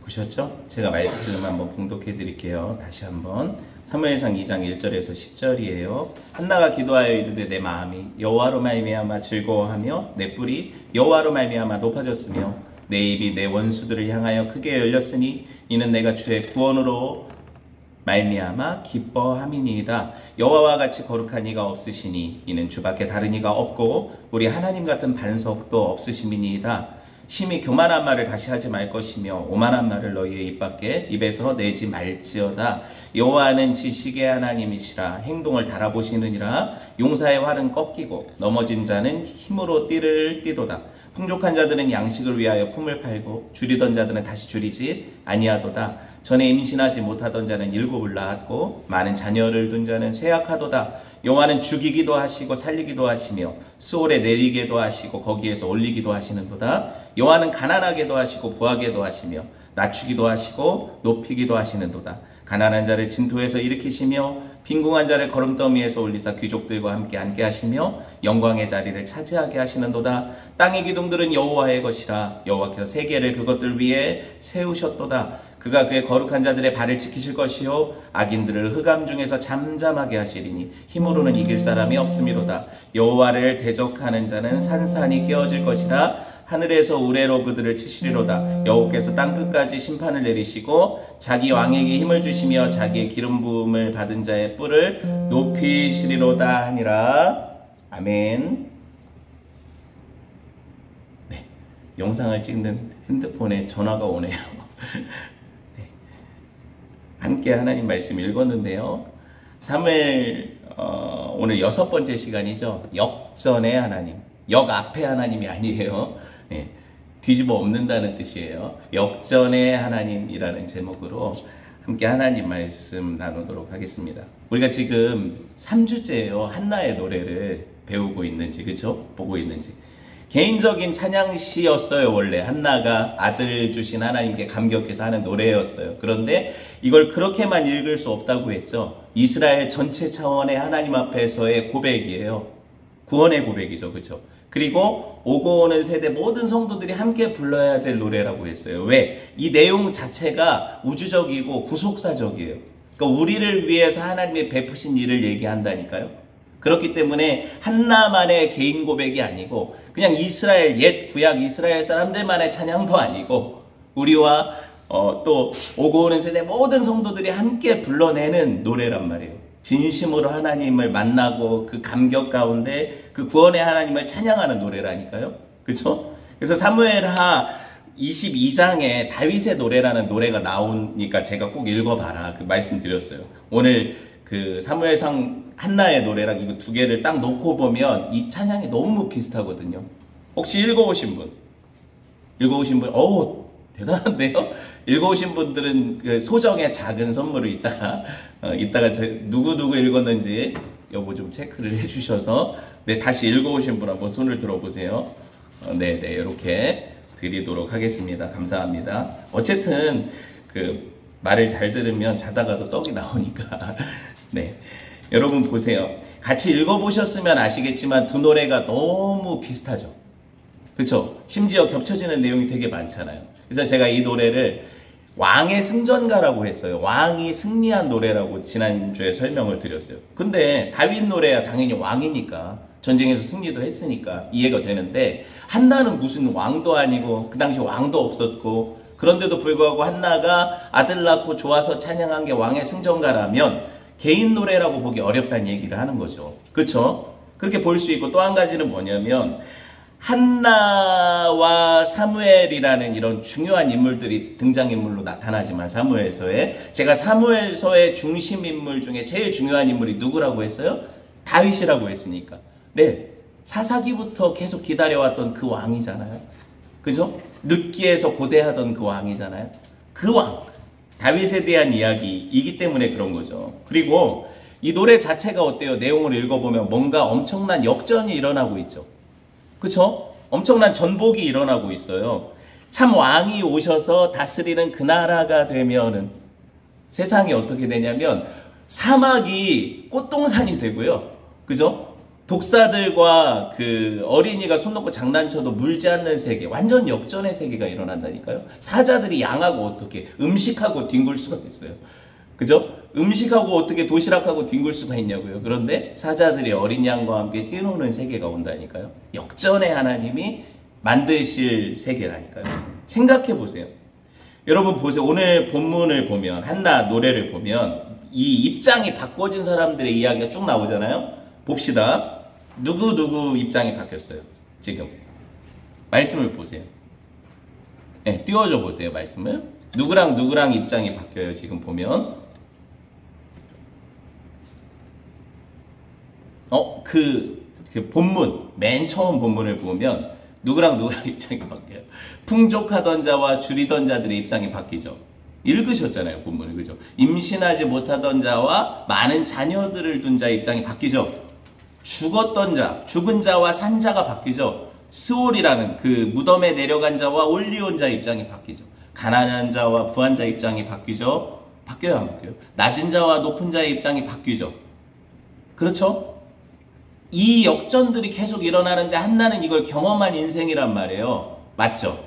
보셨죠? 제가 말씀 한번 봉독해 드릴게요. 다시 한번. 사무엘상 2장 1절에서 10절이에요. 한나가 기도하여 이르되 내 마음이 여호와로 말미암아 즐거워하며 내 뿔이 여호와로 말미암아 높아졌으며 내 입이 내 원수들을 향하여 크게 열렸으니 이는 내가 주의 구원으로 말미암아 기뻐함이니이다. 여호와와 같이 거룩한 이가 없으시니 이는 주밖에 다른 이가 없고 우리 하나님 같은 반석도 없으심이니이다. 심히 교만한 말을 다시 하지 말 것이며 오만한 말을 너희의 입에서 내지 말지어다. 여호와는 지식의 하나님이시라. 행동을 달아보시느니라. 용사의 활은 꺾이고 넘어진 자는 힘으로 띠를 띠도다. 풍족한 자들은 양식을 위하여 품을 팔고 줄이던 자들은 다시 줄이지 아니하도다. 전에 임신하지 못하던 자는 7을 낳았고 많은 자녀를 둔 자는 쇠약하도다. 여호와는 죽이기도 하시고 살리기도 하시며 수월에 내리게도 하시고 거기에서 올리기도 하시는도다. 여호와는 가난하게도 하시고 부하게도 하시며 낮추기도 하시고 높이기도 하시는도다. 가난한 자를 진토에서 일으키시며 빈궁한 자를 거름더미에서 올리사 귀족들과 함께 앉게 하시며 영광의 자리를 차지하게 하시는도다. 땅의 기둥들은 여호와의 것이라. 여호와께서 세계를 그것들 위에 세우셨도다. 그가 그의 거룩한 자들의 발을 지키실 것이요 악인들을 흑암 중에서 잠잠하게 하시리니 힘으로는 이길 사람이 없음이로다. 여호와를 대적하는 자는 산산이 깨어질 것이라. 하늘에서 우레로 그들을 치시리로다. 여호와께서 땅끝까지 심판을 내리시고 자기 왕에게 힘을 주시며 자기의 기름 부음을 받은 자의 뿔을 높이시리로다 하니라. 아멘. 네, 영상을 찍는 핸드폰에 전화가 오네요. 네. 함께 하나님 말씀 읽었는데요. 사무엘 오늘 6번째 시간이죠. 역전의 하나님, 역 앞에 하나님이 아니에요. 네, 뒤집어 엎는다는 뜻이에요. 역전의 하나님이라는 제목으로 함께 하나님 말씀 나누도록 하겠습니다. 우리가 지금 3주째예요. 한나의 노래를 배우고 있는지, 그렇죠? 보고 있는지. 개인적인 찬양시였어요. 원래 한나가 아들 주신 하나님께 감격해서 하는 노래였어요. 그런데 이걸 그렇게만 읽을 수 없다고 했죠. 이스라엘 전체 차원의 하나님 앞에서의 고백이에요. 구원의 고백이죠. 그렇죠? 그리고 오고 오는 세대 모든 성도들이 함께 불러야 될 노래라고 했어요. 왜? 이 내용 자체가 우주적이고 구속사적이에요. 그러니까 우리를 위해서 하나님이 베푸신 일을 얘기한다니까요. 그렇기 때문에 한나만의 개인 고백이 아니고 그냥 이스라엘 옛 구약 이스라엘 사람들만의 찬양도 아니고 우리와 또 오고 오는 세대 모든 성도들이 함께 불러내는 노래란 말이에요. 진심으로 하나님을 만나고 그 감격 가운데 그 구원의 하나님을 찬양하는 노래라니까요. 그렇죠? 그래서 사무엘하 22장에 다윗의 노래라는 노래가 나오니까 제가 꼭 읽어봐라 그 말씀드렸어요. 오늘 그 사무엘상 한나의 노래랑 이거 두 개를 딱 놓고 보면 이 찬양이 너무 비슷하거든요. 혹시 읽어오신 분? 어우 대단한데요? 읽어오신 분들은 그 소정의 작은 선물을 이따가 누구 읽었는지 여보 좀 체크를 해주셔서 네, 다시 읽어오신 분 한번 손을 들어보세요. 네네 이렇게 드리도록 하겠습니다. 감사합니다. 어쨌든 그 말을 잘 들으면 자다가도 떡이 나오니까 네, 여러분 보세요. 같이 읽어보셨으면 아시겠지만 두 노래가 너무 비슷하죠. 그렇죠? 심지어 겹쳐지는 내용이 되게 많잖아요. 그래서 제가 이 노래를 왕의 승전가라고 했어요. 왕이 승리한 노래라고 지난주에 설명을 드렸어요. 근데 다윗 노래야 당연히 왕이니까 전쟁에서 승리도 했으니까 이해가 되는데 한나는 무슨 왕도 아니고 그 당시 왕도 없었고 그런데도 불구하고 한나가 아들 낳고 좋아서 찬양한 게 왕의 승전가라면 개인 노래라고 보기 어렵다는 얘기를 하는 거죠. 그렇죠? 그렇게 볼 수 있고 또 한 가지는 뭐냐면 한나와 사무엘이라는 이런 중요한 인물들이 등장인물로 나타나지만 사무엘서에 제가 사무엘서의 중심 인물 중에 제일 중요한 인물이 누구라고 했어요? 다윗이라고 했으니까. 네, 사사기부터 계속 기다려왔던 그 왕이잖아요. 그죠? 룻기에서 고대하던 그 왕이잖아요. 그 왕, 다윗에 대한 이야기이기 때문에 그런 거죠. 그리고 이 노래 자체가 어때요? 내용을 읽어보면 뭔가 엄청난 역전이 일어나고 있죠. 그쵸? 엄청난 전복이 일어나고 있어요. 참 왕이 오셔서 다스리는 그 나라가 되면은 세상이 어떻게 되냐면 사막이 꽃동산이 되고요. 그죠? 독사들과 그 어린이가 손 놓고 장난쳐도 물지 않는 세계, 완전 역전의 세계가 일어난다니까요. 사자들이 양하고 어떻게 음식하고 뒹굴 수가 있어요. 그죠? 음식하고 어떻게 도시락하고 뒹굴 수가 있냐고요. 그런데 사자들이 어린 양과 함께 뛰노는 세계가 온다니까요. 역전의 하나님이 만드실 세계라니까요. 생각해 보세요. 여러분 보세요. 오늘 본문을 보면, 한나 노래를 보면 이 입장이 바꿔진 사람들의 이야기가 쭉 나오잖아요. 봅시다. 누구 입장이 바뀌었어요? 지금 말씀을 보세요. 네, 띄워줘 보세요. 말씀을. 누구랑 입장이 바뀌어요. 지금 보면 그 본문, 맨 처음 본문을 보면 누구랑 입장이 바뀌어요. 풍족하던 자와 줄이던 자들의 입장이 바뀌죠. 읽으셨잖아요. 본문을. 그죠? 임신하지 못하던 자와 많은 자녀들을 둔 자의 입장이 바뀌죠. 죽었던 자, 죽은 자와 산 자가 바뀌죠. 스올이라는 그 무덤에 내려간 자와 올리온 자의 입장이 바뀌죠. 가난한 자와 부한 자의 입장이 바뀌죠. 바뀌어요, 안 바뀌어요? 낮은 자와 높은 자의 입장이 바뀌죠. 그렇죠? 이 역전들이 계속 일어나는데 한나는 이걸 경험한 인생이란 말이에요. 맞죠?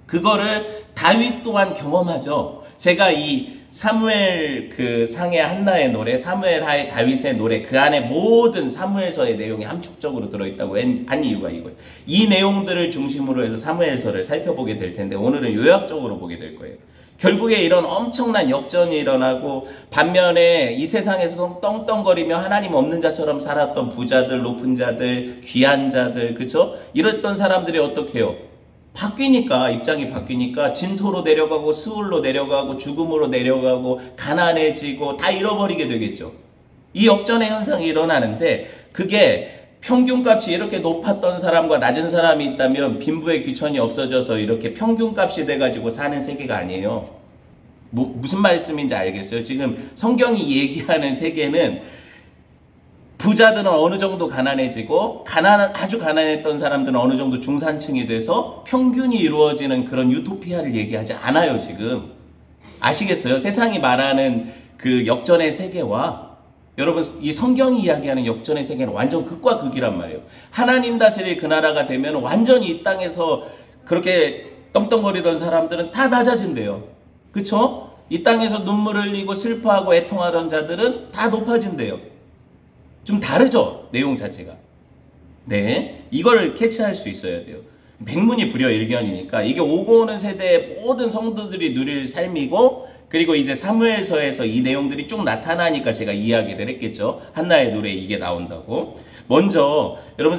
그거를 다윗 또한 경험하죠. 제가 이 사무엘 그 상의 한나의 노래, 사무엘 하의 다윗의 노래, 그 안에 모든 사무엘서의 내용이 함축적으로 들어있다고 한 이유가 이거예요. 이 내용들을 중심으로 해서 사무엘서를 살펴보게 될 텐데 오늘은 요약적으로 보게 될 거예요. 결국에 이런 엄청난 역전이 일어나고 반면에 이 세상에서 떵떵거리며 하나님 없는 자처럼 살았던 부자들, 높은 자들, 귀한 자들, 그쵸? 이랬던 사람들이 어떻게 해요? 바뀌니까, 입장이 바뀌니까 진토로 내려가고 스울로 내려가고 죽음으로 내려가고 가난해지고 다 잃어버리게 되겠죠. 이 역전의 현상이 일어나는데 그게 평균값이 이렇게 높았던 사람과 낮은 사람이 있다면 빈부의 귀천이 없어져서 이렇게 평균값이 돼가지고 사는 세계가 아니에요. 무슨 말씀인지 알겠어요? 지금 성경이 얘기하는 세계는 부자들은 어느 정도 가난해지고 아주 가난했던 사람들은 어느 정도 중산층이 돼서 평균이 이루어지는 그런 유토피아를 얘기하지 않아요. 지금 아시겠어요? 세상이 말하는 그 역전의 세계와 여러분 이 성경이 이야기하는 역전의 세계는 완전 극과 극이란 말이에요. 하나님 다스릴 그 나라가 되면 완전히 이 땅에서 그렇게 떵떵거리던 사람들은 다 낮아진대요. 그쵸? 이 땅에서 눈물 흘리고 슬퍼하고 애통하던 자들은 다 높아진대요. 좀 다르죠? 내용 자체가. 네, 이거를 캐치할 수 있어야 돼요. 백문이 불여일견이니까 이게 오고 오는 세대의 모든 성도들이 누릴 삶이고 그리고 이제 사무엘서에서 이 내용들이 쭉 나타나니까 제가 이야기를 했겠죠. 한나의 노래에 이게 나온다고. 먼저 여러분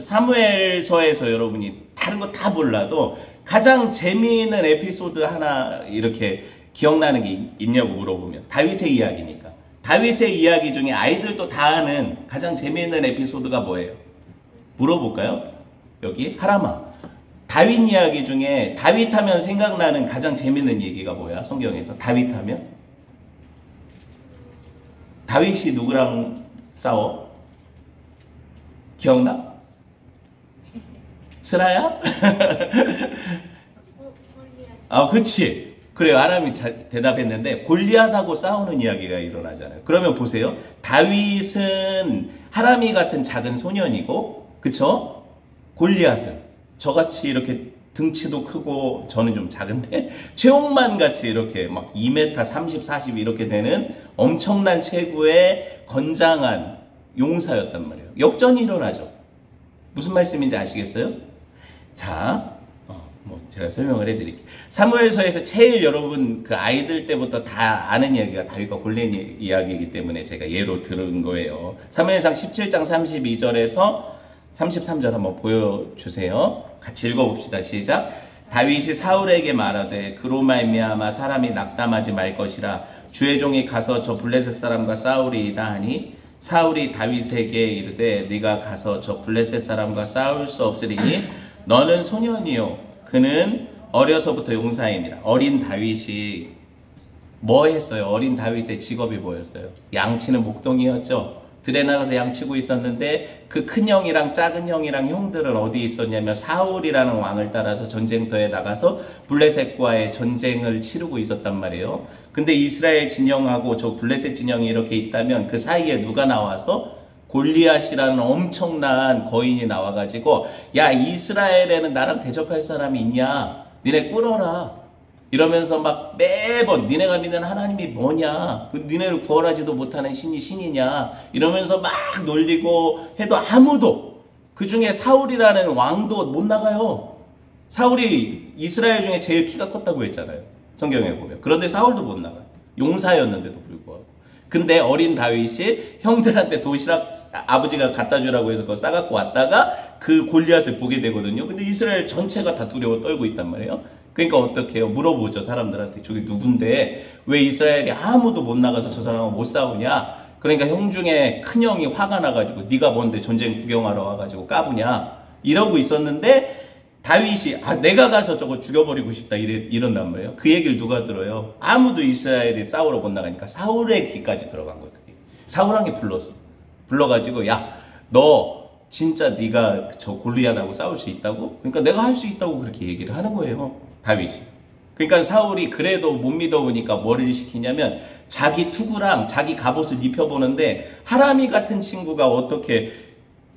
사무엘서에서 여러분이 다른 거 다 몰라도 가장 재미있는 에피소드 하나 이렇게 기억나는 게 있냐고 물어보면 다윗의 이야기니까. 다윗의 이야기 중에 아이들도 다 아는 가장 재미있는 에피소드가 뭐예요? 물어볼까요? 여기 하라마. 다윗 이야기 중에 다윗 하면 생각나는 가장 재미있는 얘기가 뭐야? 성경에서 다윗 하면? 다윗이 누구랑 싸워? 기억나? 슬아야? 아, 그치. 그래요. 아람이 대답했는데 골리앗하고 싸우는 이야기가 일어나잖아요. 그러면 보세요. 다윗은 하람이 같은 작은 소년이고, 그쵸? 골리앗은 저같이 이렇게 등치도 크고 저는 좀 작은데 최홍만 같이 이렇게 막 2m 30, 40 이렇게 되는 엄청난 체구의 건장한 용사였단 말이에요. 역전이 일어나죠. 무슨 말씀인지 아시겠어요? 자, 제가 설명을 해드릴게요. 사무엘서에서 제일 여러분 그 아이들 때부터 다 아는 이야기가 다윗과 골리앗 이야기이기 때문에 제가 예로 들은 거예요. 사무엘상 17장 32절에서 33절 한번 보여주세요. 같이 읽어봅시다. 시작. 다윗이 사울에게 말하되 그로 말미암아 사람이 낙담하지 말 것이라 주의 종이 가서 저 블레셋 사람과 싸우리이다 하니 사울이 다윗에게 이르되 네가 가서 저 블레셋 사람과 싸울 수 없으리니 너는 소년이요 그는 어려서부터 용사입니다. 어린 다윗이 뭐 했어요? 어린 다윗의 직업이 뭐였어요? 양치는 목동이었죠. 들에 나가서 양치고 있었는데 그 큰 형이랑 작은 형이랑 형들은 어디 있었냐면 사울이라는 왕을 따라서 전쟁터에 나가서 블레셋과의 전쟁을 치르고 있었단 말이에요. 근데 이스라엘 진영하고 저 블레셋 진영이 이렇게 있다면 그 사이에 누가 나와서 골리앗이라는 엄청난 거인이 나와가지고 야 이스라엘에는 나랑 대적할 사람이 있냐? 니네 끌어라. 이러면서 막 매번 니네가 믿는 하나님이 뭐냐? 니네를 구원하지도 못하는 신이 신이냐? 이러면서 막 놀리고 해도 아무도 그 중에 사울이라는 왕도 못 나가요. 사울이 이스라엘 중에 제일 키가 컸다고 했잖아요. 성경에 보면. 그런데 사울도 못 나가요. 용사였는데도 불구하고. 근데 어린 다윗이 형들한테 도시락 아버지가 갖다 주라고 해서 그거 싸갖고 왔다가 그 골리앗을 보게 되거든요. 근데 이스라엘 전체가 다 두려워 떨고 있단 말이에요. 그러니까 어떻게 해요? 물어보죠. 사람들한테. 저기 누군데 왜 이스라엘이 아무도 못 나가서 저 사람하고 못 싸우냐? 그러니까 형 중에 큰 형이 화가 나가지고 네가 뭔데 전쟁 구경하러 와가지고 까부냐? 이러고 있었는데 다윗이 내가 가서 저거 죽여버리고 싶다 이런단 말이에요. 그 얘기를 누가 들어요? 아무도 이스라엘이 싸우러 못 나가니까 사울의 귀까지 들어간 거예요. 그게. 사울왕이 불렀어. 불러가지고 야 너 진짜 네가 저 골리앗하고 싸울 수 있다고? 그러니까 내가 할 수 있다고 그렇게 얘기를 하는 거예요. 다윗이. 그러니까 사울이 그래도 못 믿어보니까 뭐를 시키냐면 자기 투구랑 자기 갑옷을 입혀보는데 하람이 같은 친구가 어떻게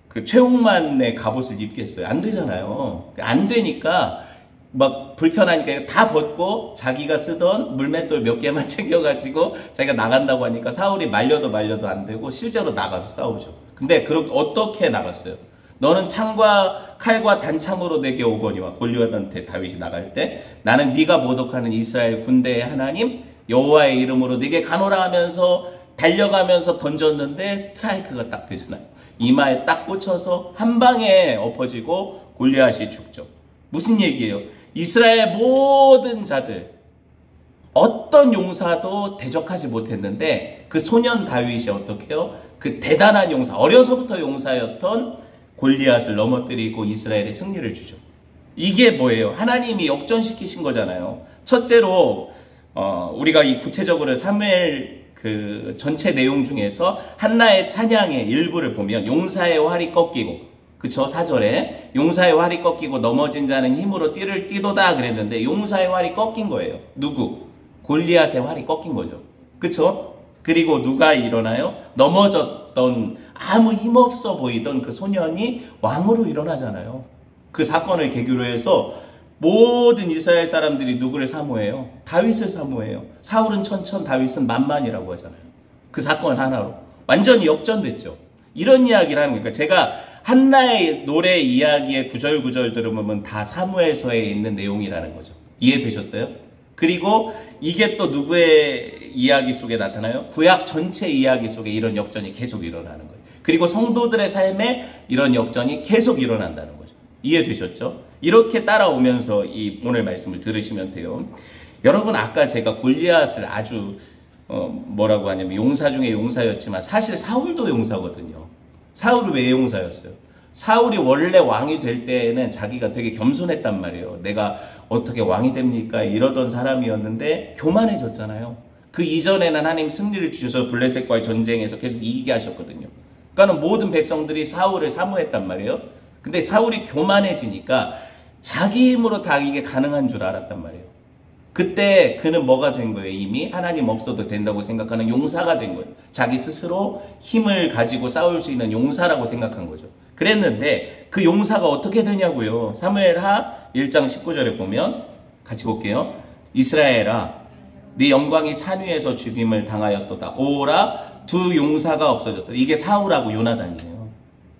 그 최홍만의 갑옷을 입겠어요? 안 되잖아요. 안 되니까 막 불편하니까 다 벗고 자기가 쓰던 물맷돌 몇 개만 챙겨가지고 자기가 나간다고 하니까 사울이 말려도 안 되고 실제로 나가서 싸우죠. 근데 그렇게 어떻게 나갔어요? 너는 창과 칼과 단창으로 내게 오거니와 골리앗한테 다윗이 나갈 때 나는 네가 모독하는 이스라엘 군대의 하나님 여호와의 이름으로 네게 가노라 하면서 달려가면서 던졌는데 스트라이크가 딱 되잖아요. 이마에 딱 꽂혀서 한 방에 엎어지고 골리앗이 죽죠. 무슨 얘기예요? 이스라엘 모든 자들 어떤 용사도 대적하지 못했는데 그 소년 다윗이 어떻게 해요? 그 대단한 용사, 어려서부터 용사였던 골리앗을 넘어뜨리고 이스라엘에 승리를 주죠. 이게 뭐예요? 하나님이 역전시키신 거잖아요. 첫째로 우리가 이 구체적으로 사무엘 그 전체 내용 중에서 한나의 찬양의 일부를 보면 용사의 활이 꺾이고 그쵸? 4절에 용사의 활이 꺾이고 넘어진 자는 힘으로 띠를 띠도다 그랬는데 용사의 활이 꺾인 거예요. 누구? 골리앗의 활이 꺾인 거죠. 그쵸? 그리고 누가 일어나요? 넘어졌던 아무 힘없어 보이던 그 소년이 왕으로 일어나잖아요. 그 사건을 계기로 해서 모든 이스라엘 사람들이 누구를 사모해요? 다윗을 사모해요. 사울은 천천, 다윗은 만만이라고 하잖아요. 그 사건 하나로 완전히 역전됐죠. 이런 이야기를 하는 거니까 제가 한나의 노래 이야기의 구절구절 들으면 다 사무엘서에 있는 내용이라는 거죠. 이해되셨어요? 그리고 이게 또 누구의 이야기 속에 나타나요? 구약 전체 이야기 속에 이런 역전이 계속 일어나는 거예요. 그리고 성도들의 삶에 이런 역전이 계속 일어난다는 거죠. 이해되셨죠? 이렇게 따라오면서 이 오늘 말씀을 들으시면 돼요. 여러분 아까 제가 골리앗을 아주 뭐라고 하냐면 용사 중에 용사였지만 사실 사울도 용사거든요. 사울은 왜 용사였어요? 사울이 원래 왕이 될 때에는 자기가 되게 겸손했단 말이에요. 내가 어떻게 왕이 됩니까? 이러던 사람이었는데 교만해졌잖아요. 그 이전에는 하나님 승리를 주셔서 블레셋과의 전쟁에서 계속 이기게 하셨거든요. 그러니까 모든 백성들이 사울을 사모했단 말이에요. 근데 사울이 교만해지니까 자기 힘으로 다 이게 가능한 줄 알았단 말이에요. 그때 그는 뭐가 된 거예요? 이미 하나님 없어도 된다고 생각하는 용사가 된 거예요. 자기 스스로 힘을 가지고 싸울 수 있는 용사라고 생각한 거죠. 그랬는데 그 용사가 어떻게 되냐고요. 사무엘하 1장 19절에 보면 같이 볼게요. 이스라엘아 네 영광이 산 위에서 죽임을 당하였도다. 오라 두 용사가 없어졌다. 이게 사울하고 요나단이에요.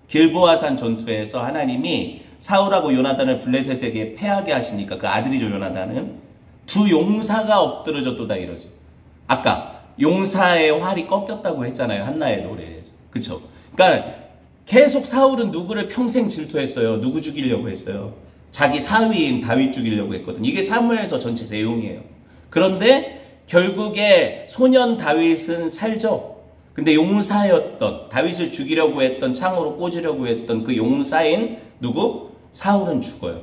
길보아산 전투에서 하나님이 사울하고 요나단을 블레셋에게 패하게 하시니까 그 아들이죠. 요나단은 두 용사가 엎드러졌도다 이러죠. 아까 용사의 활이 꺾였다고 했잖아요. 한나의 노래에서. 그쵸? 그러니까 계속 사울은 누구를 평생 질투했어요. 누구 죽이려고 했어요? 자기 사위인 다윗 죽이려고 했거든요. 이게 사무엘서 전체 내용이에요. 그런데 결국에 소년 다윗은 살죠. 근데 용사였던 다윗을 죽이려고 했던 창으로 꽂으려고 했던 그 용사인 누구? 사울은 죽어요.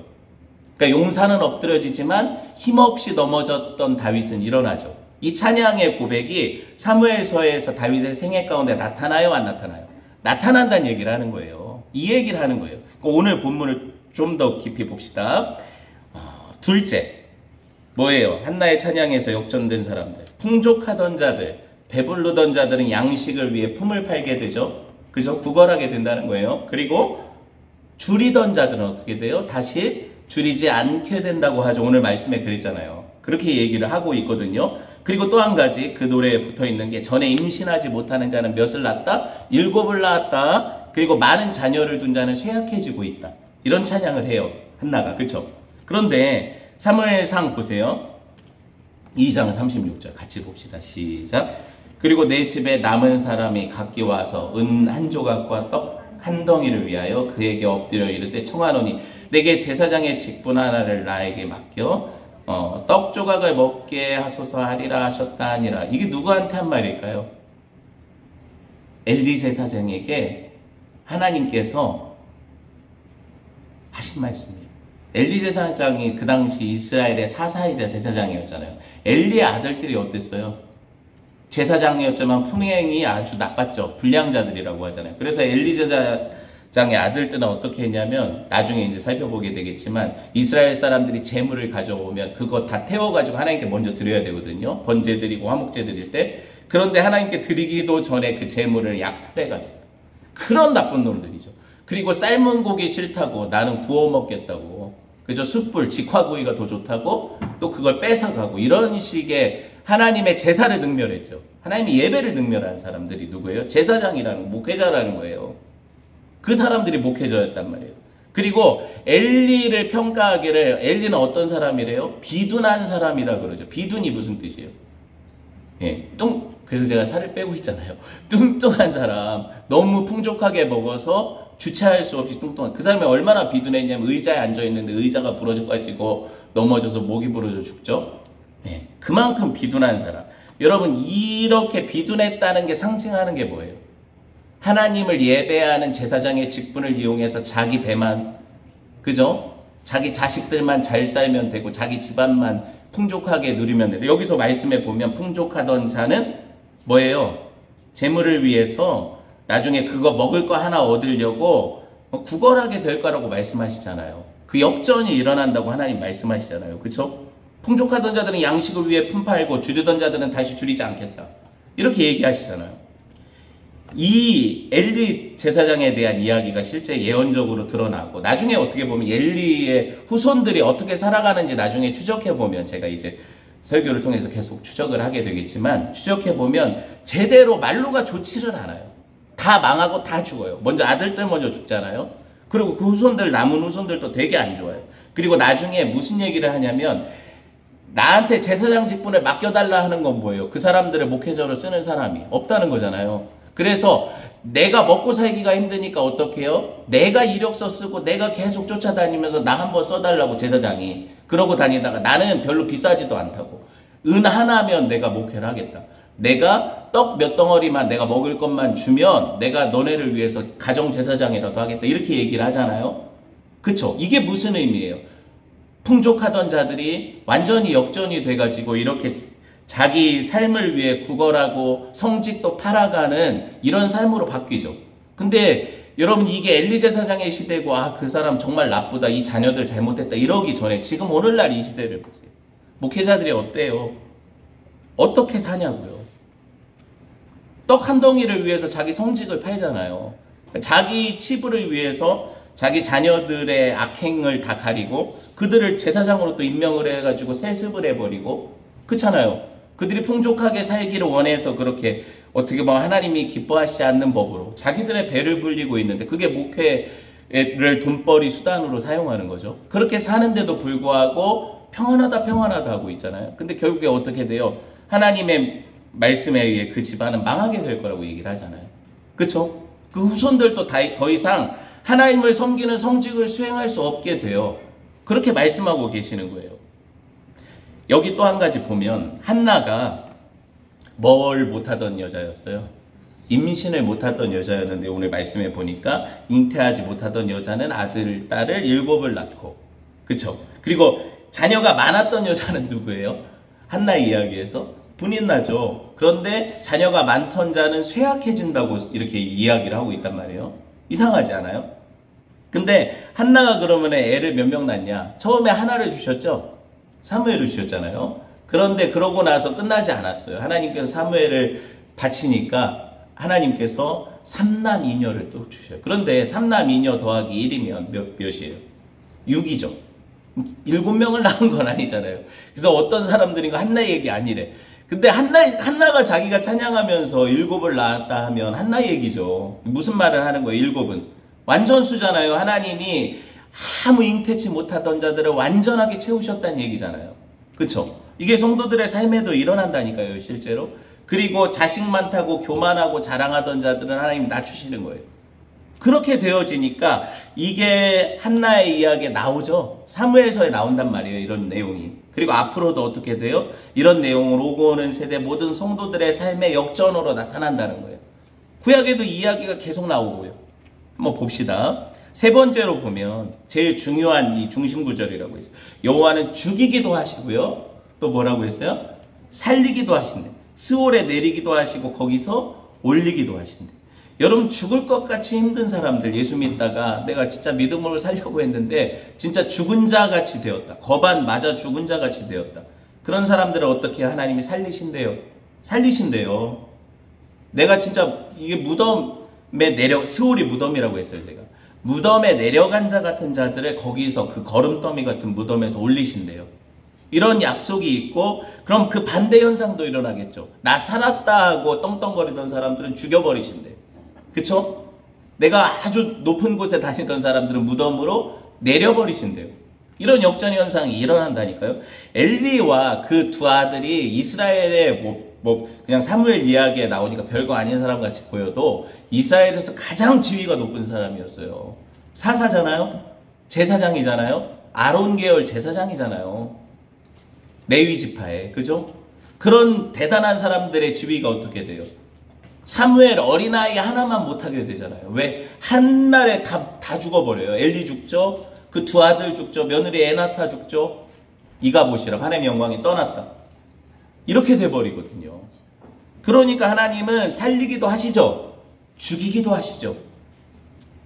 그러니까 용사는 엎드려지지만 힘없이 넘어졌던 다윗은 일어나죠. 이 찬양의 고백이 사무엘서에서 다윗의 생애 가운데 나타나요? 안 나타나요? 나타난다는 얘기를 하는 거예요. 이 얘기를 하는 거예요. 그러니까 오늘 본문을 좀 더 깊이 봅시다. 둘째, 뭐예요? 한나의 찬양에서 역전된 사람들. 풍족하던 자들, 배부르던 자들은 양식을 위해 품을 팔게 되죠. 그죠? 구걸하게 된다는 거예요. 그리고 줄이던 자들은 어떻게 돼요? 다시 줄이지 않게 된다고 하죠. 오늘 말씀에 그랬잖아요. 그렇게 얘기를 하고 있거든요. 그리고 또 한 가지 그 노래에 붙어 있는 게 전에 임신하지 못하는 자는 몇을 낳았다? 7을 낳았다. 그리고 많은 자녀를 둔 자는 쇠약해지고 있다. 이런 찬양을 해요. 한나가. 그쵸? 그런데 사무엘상 보세요. 2장 36절 같이 봅시다. 시작. 그리고 내 집에 남은 사람이 각기 와서 은 한 조각과 떡 한 덩이를 위하여 그에게 엎드려 이르되 청하노니 내게 제사장의 직분 하나를 나에게 맡겨 떡 조각을 먹게 하소서 하리라 하셨다 하니라. 이게 누구한테 한 말일까요? 엘리 제사장에게 하나님께서 하신 말씀이에요. 엘리 제사장이 그 당시 이스라엘의 사사이자 제사장이었잖아요. 엘리의 아들들이 어땠어요? 제사장이었지만 풍행이 아주 나빴죠. 불량자들이라고 하잖아요. 그래서 엘리 제사장의 아들들은 어떻게 했냐면 나중에 이제 살펴보게 되겠지만 이스라엘 사람들이 재물을 가져오면 그거 다 태워가지고 하나님께 먼저 드려야 되거든요. 번제 드리고 화목제 드릴 때. 그런데 하나님께 드리기도 전에 그 재물을 약탈해 갔어요. 그런 나쁜 놈들이죠. 그리고 삶은 고기 싫다고 나는 구워 먹겠다고. 그죠? 숯불, 직화구이가 더 좋다고 또 그걸 뺏어가고 이런 식의 하나님의 제사를 능멸했죠. 하나님의 예배를 능멸한 사람들이 누구예요? 제사장이라는 목회자라는 거예요. 그 사람들이 목회자였단 말이에요. 그리고 엘리를 평가하기를 엘리는 어떤 사람이래요? 비둔한 사람이다 그러죠. 비둔이 무슨 뜻이에요? 예, 그래서 제가 살을 빼고 있잖아요. 뚱뚱한 사람, 너무 풍족하게 먹어서 주체할 수 없이 뚱뚱한 그 사람이 얼마나 비둔했냐면 의자에 앉아있는데 의자가 부러져가지고 넘어져서 목이 부러져 죽죠. 네, 그만큼 비둔한 사람. 여러분 이렇게 비둔했다는 게 상징하는 게 뭐예요? 하나님을 예배하는 제사장의 직분을 이용해서 자기 배만, 그죠? 자기 자식들만 잘 살면 되고 자기 집안만 풍족하게 누리면 되고 여기서 말씀에 보면 풍족하던 자는 뭐예요? 재물을 위해서 나중에 그거 먹을 거 하나 얻으려고 구걸하게 될 거라고 말씀하시잖아요. 그 역전이 일어난다고 하나님 말씀하시잖아요. 그렇죠? 풍족하던 자들은 양식을 위해 품팔고 줄이던 자들은 다시 줄이지 않겠다. 이렇게 얘기하시잖아요. 이 엘리 제사장에 대한 이야기가 실제 예언적으로 드러나고 나중에 어떻게 보면 엘리의 후손들이 어떻게 살아가는지 나중에 추적해보면 제가 이제 설교를 통해서 계속 추적을 하게 되겠지만 추적해보면 제대로 말로가 좋지를 않아요. 다 망하고 다 죽어요. 먼저 아들들 먼저 죽잖아요. 그리고 그 후손들 남은 후손들도 되게 안 좋아요. 그리고 나중에 무슨 얘기를 하냐면 나한테 제사장 직분을 맡겨달라 하는 건 뭐예요? 그 사람들을 목회자로 쓰는 사람이 없다는 거잖아요. 그래서 내가 먹고 살기가 힘드니까 어떻게 해요? 내가 이력서 쓰고 내가 계속 쫓아다니면서 나 한번 써달라고 제사장이 그러고 다니다가 나는 별로 비싸지도 않다고 은 하나면 내가 목회를 하겠다. 내가 떡 몇 덩어리만 내가 먹을 것만 주면 내가 너네를 위해서 가정제사장이라도 하겠다. 이렇게 얘기를 하잖아요. 그쵸? 이게 무슨 의미예요? 풍족하던 자들이 완전히 역전이 돼가지고 이렇게 자기 삶을 위해 구걸하고 성직도 팔아가는 이런 삶으로 바뀌죠. 근데 여러분 이게 엘리 제사장의 시대고 그 사람 정말 나쁘다. 이 자녀들 잘못했다. 이러기 전에 지금 오늘날 이 시대를 보세요. 목회자들이 어때요? 어떻게 사냐고요. 떡 한 덩이를 위해서 자기 성직을 팔잖아요. 자기 치부를 위해서 자기 자녀들의 악행을 다 가리고 그들을 제사장으로 또 임명을 해가지고 세습을 해버리고 그렇잖아요. 그들이 풍족하게 살기를 원해서 그렇게 어떻게 보면 하나님이 기뻐하시지 않는 법으로 자기들의 배를 불리고 있는데 그게 목회를 돈벌이 수단으로 사용하는 거죠. 그렇게 사는데도 불구하고 평안하다 하고 있잖아요. 근데 결국에 어떻게 돼요? 하나님의 말씀에 의해 그 집안은 망하게 될 거라고 얘기를 하잖아요. 그렇죠? 그 후손들도 더 이상 하나님을 섬기는 성직을 수행할 수 없게 돼요. 그렇게 말씀하고 계시는 거예요. 여기 또 한 가지 보면 한나가 뭘 못하던 여자였어요? 임신을 못하던 여자였는데 오늘 말씀에 보니까 잉태하지 못하던 여자는 아들, 딸을 7을 낳고 그쵸? 그리고 자녀가 많았던 여자는 누구예요? 한나 이야기에서 분인나죠. 그런데 자녀가 많던 자는 쇠약해진다고 이렇게 이야기를 하고 있단 말이에요. 이상하지 않아요? 근데 한나가 그러면 애를 몇 명 낳냐? 처음에 하나를 주셨죠? 사무엘을 주셨잖아요. 그런데 그러고 나서 끝나지 않았어요. 하나님께서 사무엘을 바치니까 하나님께서 삼남 이녀를 또 주셔요. 그런데 삼남 이녀 더하기 1이면 몇이에요? 6이죠. 7명을 낳은 건 아니잖아요. 그래서 어떤 사람들이 이거 한나 얘기 아니래. 근데 한나가 자기가 찬양하면서 7을 낳았다 하면 한나 얘기죠. 무슨 말을 하는 거예요? 7은 완전수잖아요. 하나님이 아무 잉태치 못하던 자들을 완전하게 채우셨다는 얘기잖아요. 그쵸? 이게 성도들의 삶에도 일어난다니까요, 실제로. 그리고 자식 많다고 교만하고 자랑하던 자들은 하나님 낮추시는 거예요. 그렇게 되어지니까 이게 한나의 이야기에 나오죠. 사무엘서에 나온단 말이에요, 이런 내용이. 그리고 앞으로도 어떻게 돼요? 이런 내용으로 오고 오는 세대 모든 성도들의 삶의 역전으로 나타난다는 거예요. 구약에도 이 이야기가 계속 나오고요. 한번 봅시다. 세 번째로 보면 제일 중요한 이 중심 구절이라고 있어요. 여호와는 죽이기도 하시고요. 또 뭐라고 했어요? 살리기도 하신대. 스올에 내리기도 하시고 거기서 올리기도 하신대. 여러분, 죽을 것 같이 힘든 사람들, 예수 믿다가 내가 진짜 믿음으로 살려고 했는데 진짜 죽은 자 같이 되었다. 거반 맞아 죽은 자 같이 되었다. 그런 사람들을 어떻게 하나님이 살리신대요? 살리신대요. 내가 진짜 이게 무덤에 스올이 무덤이라고 했어요, 제가. 무덤에 내려간 자 같은 자들을 거기서 그 거름더미 같은 무덤에서 올리신대요. 이런 약속이 있고, 그럼 그 반대 현상도 일어나겠죠. 나 살았다 하고 떵떵거리던 사람들은 죽여버리신대. 그쵸? 내가 아주 높은 곳에 다니던 사람들은 무덤으로 내려버리신대요. 이런 역전 현상이 일어난다니까요. 엘리와 그 두 아들이 이스라엘의 그냥 사무엘 이야기에 나오니까 별거 아닌 사람 같이 보여도 이스라엘에서 가장 지위가 높은 사람이었어요. 사사잖아요. 제사장이잖아요. 아론 계열 제사장이잖아요. 레위 지파에. 그죠? 그런 대단한 사람들의 지위가 어떻게 돼요? 사무엘 어린아이 하나만 못하게 되잖아요. 왜? 한날에 다 죽어버려요. 엘리 죽죠. 그 두 아들 죽죠. 며느리 에나타 죽죠. 이가봇이라 하나님의 영광이 떠났다. 이렇게 돼버리거든요. 그러니까 하나님은 살리기도 하시죠. 죽이기도 하시죠.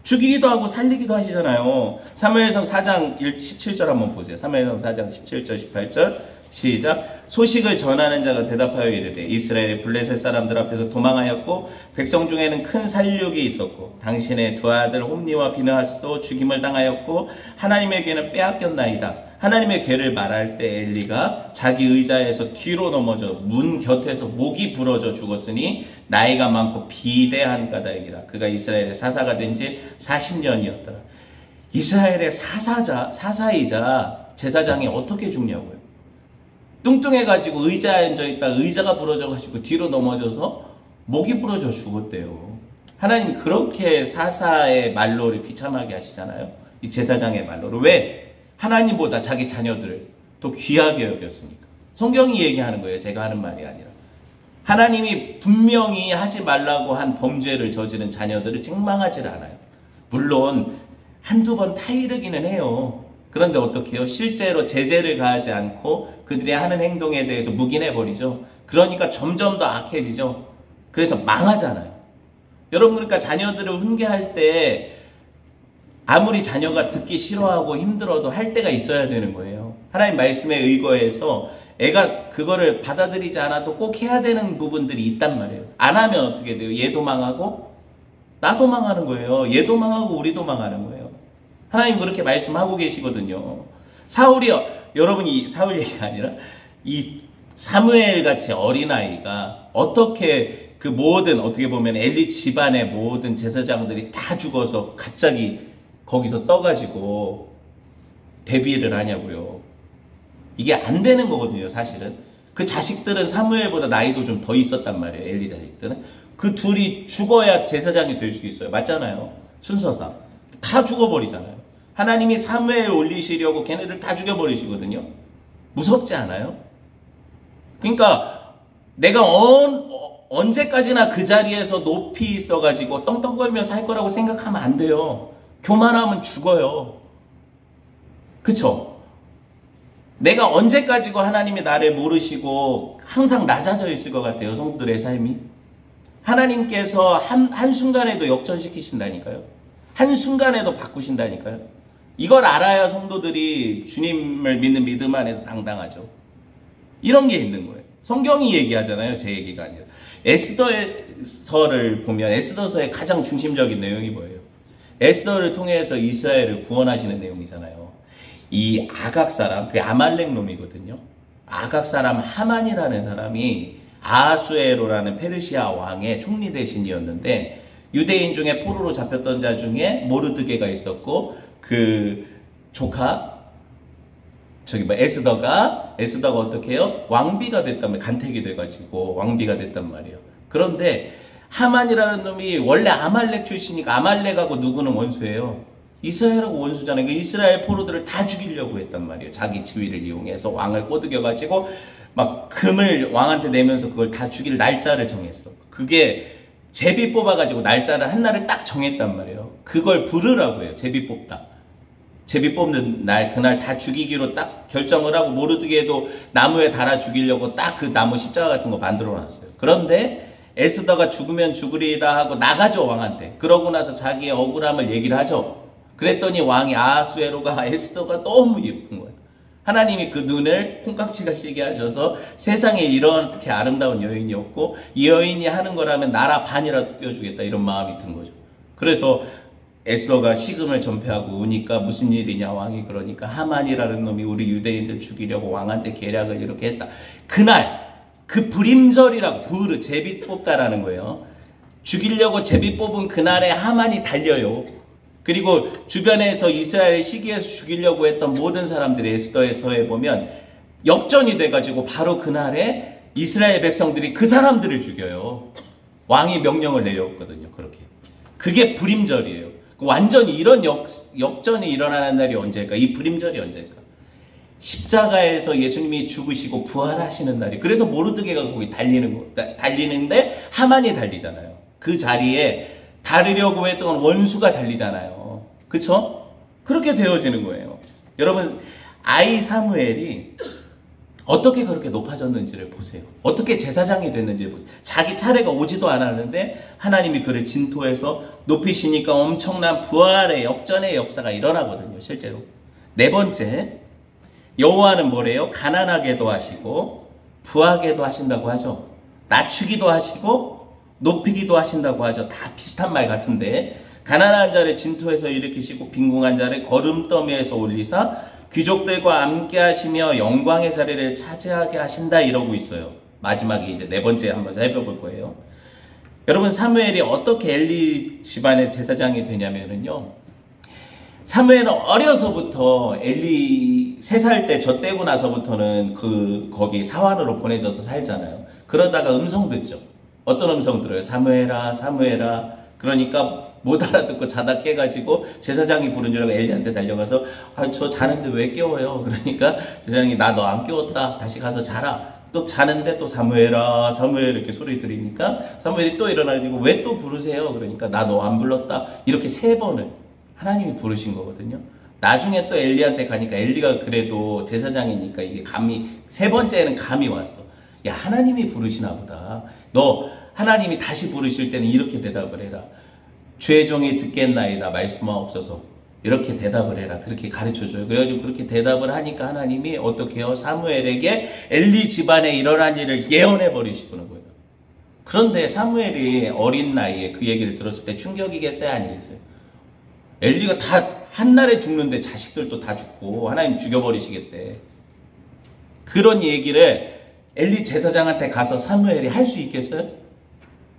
죽이기도 하고 살리기도 하시잖아요. 사무엘상 4장 17절 한번 보세요. 사무엘상 4장 17절 18절 시작. 소식을 전하는 자가 대답하여 이르되 이스라엘의 블레셋 사람들 앞에서 도망하였고 백성 중에는 큰 살육이 있었고 당신의 두 아들 홈니와 비느하스도 죽임을 당하였고 하나님의 괴는 빼앗겼나이다. 하나님의 괴를 말할 때 엘리가 자기 의자에서 뒤로 넘어져 문 곁에서 목이 부러져 죽었으니 나이가 많고 비대한 까닭이라. 그가 이스라엘의 사사가 된 지 40년이었더라. 이스라엘의 사사이자 제사장이 어떻게 죽냐고요? 뚱뚱해가지고 의자에 앉아있다 의자가 부러져가지고 뒤로 넘어져서 목이 부러져 죽었대요. 하나님 그렇게 사사의 말로를 비참하게 하시잖아요. 이 제사장의 말로를. 왜? 하나님보다 자기 자녀들을 더 귀하게 여겼으니까. 성경이 얘기하는 거예요. 제가 하는 말이 아니라. 하나님이 분명히 하지 말라고 한 범죄를 저지른 자녀들을 책망하지 않아요. 물론 한두 번 타이르기는 해요. 그런데 어떻게 해요? 실제로 제재를 가하지 않고 그들이 하는 행동에 대해서 묵인해버리죠. 그러니까 점점 더 악해지죠. 그래서 망하잖아요. 여러분, 그러니까 자녀들을 훈계할 때 아무리 자녀가 듣기 싫어하고 힘들어도 할 때가 있어야 되는 거예요. 하나님 말씀에 의거해서 애가 그거를 받아들이지 않아도 꼭 해야 되는 부분들이 있단 말이에요. 안 하면 어떻게 돼요? 얘도 망하고 나도 망하는 거예요. 얘도 망하고 우리도 망하는 거예요. 하나님 그렇게 말씀하고 계시거든요. 사울이, 여러분이 사울 얘기가 아니라 이 사무엘 같이 어린아이가 어떻게 그 모든, 어떻게 보면 엘리 집안의 모든 제사장들이 다 죽어서 갑자기 거기서 떠가지고 데뷔를 하냐고요. 이게 안 되는 거거든요, 사실은. 그 자식들은 사무엘보다 나이도 좀 더 있었단 말이에요, 엘리 자식들은. 그 둘이 죽어야 제사장이 될 수 있어요. 맞잖아요. 순서상. 다 죽어버리잖아요. 하나님이 사무엘 올리시려고 걔네들 다 죽여버리시거든요. 무섭지 않아요? 그러니까 내가 언제까지나 그 자리에서 높이 있어가지고 떵떵거리며 살 거라고 생각하면 안 돼요. 교만하면 죽어요. 그쵸? 내가 언제까지고 하나님이 나를 모르시고 항상 낮아져 있을 것 같아요, 성도들의 삶이. 하나님께서 한순간에도 역전시키신다니까요. 한순간에도 바꾸신다니까요. 이걸 알아야 성도들이 주님을 믿는 믿음 안에서 당당하죠. 이런 게 있는 거예요. 성경이 얘기하잖아요. 제 얘기가 아니라. 에스더서를 보면 에스더서의 가장 중심적인 내용이 뭐예요? 에스더를 통해서 이스라엘을 구원하시는 내용이잖아요. 이 아각 사람, 그 아말렉 놈이거든요. 아각 사람 하만이라는 사람이 아하수에로라는 페르시아 왕의 총리 대신이었는데 유대인 중에 포로로 잡혔던 자 중에 모르드게가 있었고 그 조카 에스더가 어떻게 해요? 왕비가 됐단 말이에요. 간택이 돼가지고 왕비가 됐단 말이에요. 그런데 하만이라는 놈이 원래 아말렉 출신이니까 아말렉하고 누구는 원수예요? 이스라엘하고 원수잖아요. 그 이스라엘 포로들을 다 죽이려고 했단 말이에요. 자기 지위를 이용해서 왕을 꼬드겨가지고 막 금을 왕한테 내면서 그걸 다 죽일 날짜를 정했어. 그게 제비 뽑아가지고 날짜를 한 날을 딱 정했단 말이에요. 그걸 부르라고 해요. 제비 뽑다. 제비 뽑는 날, 그날 다 죽이기로 딱 결정을 하고 모르드게도 나무에 달아 죽이려고 딱 그 나무 십자가 같은 거 만들어 놨어요. 그런데 에스더가 죽으면 죽으리다 하고 나가죠, 왕한테. 그러고 나서 자기의 억울함을 얘기를 하죠. 그랬더니 왕이 아하수에로가 에스더가 너무 예쁜 거예요. 하나님이 그 눈을 콩깍지가 시게 하셔서 세상에 이렇게 아름다운 여인이 없고 이 여인이 하는 거라면 나라 반이라도 띄워주겠다 이런 마음이 든 거죠. 그래서 에스더가 식음을 전폐하고 우니까 무슨 일이냐 왕이 그러니까 하만이라는 놈이 우리 유대인들 죽이려고 왕한테 계략을 이렇게 했다. 그날 그 불임절이라고 부르 제비 뽑다라는 거예요. 죽이려고 제비 뽑은 그날에 하만이 달려요. 그리고 주변에서 이스라엘의 시기에서 죽이려고 했던 모든 사람들이 에스더에서에 보면 역전이 돼가지고 바로 그날에 이스라엘 백성들이 그 사람들을 죽여요. 왕이 명령을 내렸거든요. 그렇게. 그게 불임절이에요. 완전히 이런 역전이 일어나는 날이 언제일까? 이 불임절이 언제일까? 십자가에서 예수님이 죽으시고 부활하시는 날이. 그래서 모르드게가 거기 달리는데 하만이 달리잖아요. 그 자리에 다르려고 했던 원수가 달리잖아요. 그쵸? 그렇게 되어지는 거예요. 여러분, 아이 사무엘이 어떻게 그렇게 높아졌는지를 보세요. 어떻게 제사장이 됐는지를 보세요. 자기 차례가 오지도 않았는데 하나님이 그를 진토에서 높이시니까 엄청난 부활의 역전의 역사가 일어나거든요. 실제로. 네 번째, 여호와는 뭐래요? 가난하게도 하시고 부하게도 하신다고 하죠. 낮추기도 하시고 높이기도 하신다고 하죠. 다 비슷한 말 같은데 가난한 자를 진토에서 일으키시고 빈궁한 자를 거름더미에서 올리사 귀족들과 함께 하시며 영광의 자리를 차지하게 하신다 이러고 있어요. 마지막에 이제 네 번째 한번 살펴볼 거예요. 여러분, 사무엘이 어떻게 엘리 집안의 제사장이 되냐면요. 사무엘은 어려서부터 엘리 3살 때 저 떼고 나서부터는 거기 사환으로 보내져서 살잖아요. 그러다가 음성 듣죠. 어떤 음성 들어요? 사무엘아, 사무엘아. 그러니까 못 알아듣고 자다 깨가지고 제사장이 부른 줄 알고 엘리한테 달려가서 저 자는데 왜 깨워요? 그러니까 제사장이 나 너 안 깨웠다. 다시 가서 자라. 또 자는데 또 사무엘아 사무엘 이렇게 소리 들으니까 사무엘이 또 일어나가지고 왜 또 부르세요? 그러니까 나 너 안 불렀다. 이렇게 3번을 하나님이 부르신 거거든요. 나중에 또 엘리한테 가니까 엘리가 그래도 제사장이니까 이게 감이 3번째는 감이 왔어. 야, 하나님이 부르시나 보다. 너 하나님이 다시 부르실 때는 이렇게 대답을 해라. 주의 종이 듣겠나이다 말씀하옵소서. 이렇게 대답을 해라. 그렇게 가르쳐줘요. 그래가지고 그렇게 대답을 하니까 하나님이 어떻게 해요? 사무엘에게 엘리 집안에 일어난 일을 예언해 버리시는 거예요. 그런데 사무엘이 어린 나이에 그 얘기를 들었을 때 충격이겠어요? 아니겠어요? 엘리가 다 한날에 죽는데 자식들도 다 죽고 하나님 죽여버리시겠대. 그런 얘기를 엘리 제사장한테 가서 사무엘이 할 수 있겠어요?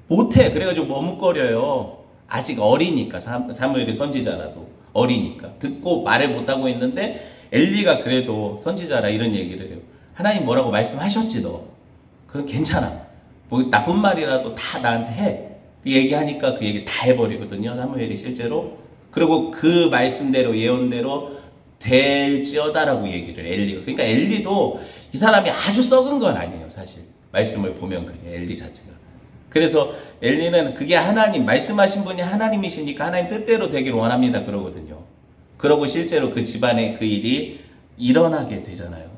못해. 그래가지고 머뭇거려요. 아직 어리니까. 사무엘이 선지자라도 어리니까 듣고 말을 못하고 있는데 엘리가 그래도 선지자라 이런 얘기를 해요. 하나님 뭐라고 말씀하셨지 너. 그건 괜찮아. 뭐 나쁜 말이라도 다 나한테 해. 그 얘기하니까 그 얘기 다 해버리거든요. 사무엘이 실제로. 그리고 그 말씀대로 예언대로 될지어다라고 얘기를 엘리가. 그러니까 엘리도 이 사람이 아주 썩은 건 아니에요. 사실 말씀을 보면 그게 엘리 자체가. 그래서 엘리는 그게 하나님 말씀하신 분이 하나님이시니까 하나님 뜻대로 되기를 원합니다 그러거든요. 그러고 실제로 그 집안에 그 일이 일어나게 되잖아요.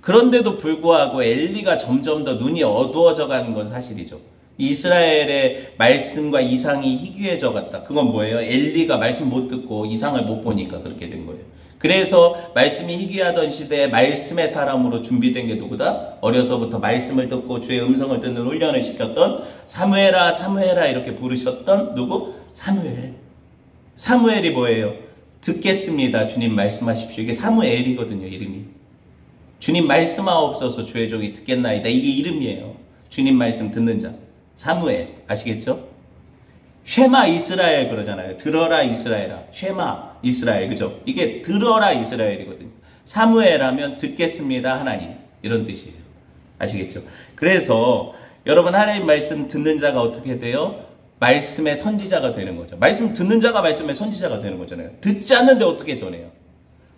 그런데도 불구하고 엘리가 점점 더 눈이 어두워져 가는 건 사실이죠. 이스라엘의 말씀과 이상이 희귀해져 갔다. 그건 뭐예요? 엘리가 말씀 못 듣고 이상을 못 보니까 그렇게 된 거예요. 그래서 말씀이 희귀하던 시대에 말씀의 사람으로 준비된 게 누구다? 어려서부터 말씀을 듣고 주의 음성을 듣는 훈련을 시켰던 사무엘아 사무엘아 이렇게 부르셨던 누구? 사무엘. 사무엘이 뭐예요? 듣겠습니다. 주님 말씀하십시오. 이게 사무엘이거든요. 이름이. 주님 말씀하옵소서 주의 종이 듣겠나이다. 이게 이름이에요. 주님 말씀 듣는 자. 사무엘. 아시겠죠? 쉐마 이스라엘 그러잖아요. 들어라 이스라엘아. 쉐마 이스라엘. 그죠? 이게 들어라 이스라엘이거든요. 사무엘 하면 듣겠습니다 하나님. 이런 뜻이에요. 아시겠죠? 그래서 여러분 하나님 말씀 듣는 자가 어떻게 돼요? 말씀의 선지자가 되는 거죠. 말씀 듣는 자가 말씀의 선지자가 되는 거잖아요. 듣지 않는데 어떻게 전해요?